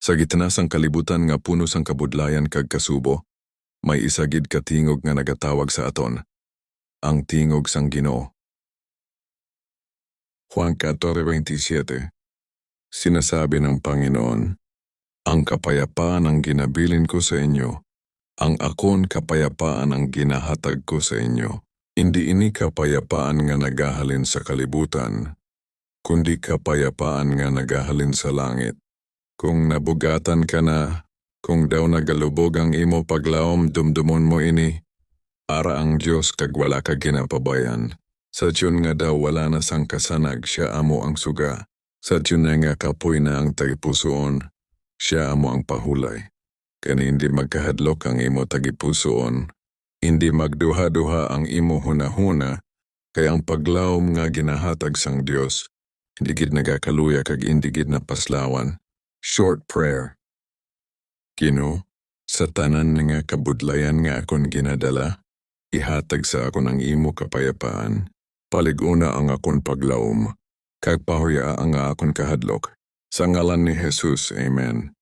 Sa gitna sang kalibutan nga puno sang kabudlayan kag kasubo, may isagid ka tingog nga nagatawag sa aton, ang tingog sang Ginoo. Juan 14:27. Sinasabi ng Panginoon, ang kapayapaan ang ginabilin ko sa inyo, ang akon kapayapaan ang ginahatag ko sa inyo. Hindi ini kapayapaan nga nagahalin sa kalibutan, kundi kapayapaan nga nagahalin sa langit. Kung nabugatan ka na, kung daw nagalubog ang imo paglaom dumdumon mo ini, ara ang Diyos kag wala ka ginapabayan. Sa tiyon nga daw wala na sang kasanag, siya amo ang suga. Sa tiyon na nga kapoy na ang tagipusoon, siya amo ang pahulay. Kani hindi magkahadlok ang imo tagipusoon, hindi magduha-duha ang imo hunahuna, kaya ang paglaom nga ginahatag sang Dios, hindi gid nagakaluya kag hindi gid napaslawan. Short prayer. Ginoo, sa tanan nga kabudlayan nga akon ginadala, ihatag sa akon ang imo kapayapaan. Paliguna ang akon paglaom, kag pahuya ang akon kahadlok. Sa ngalan ni Jesus, Amen.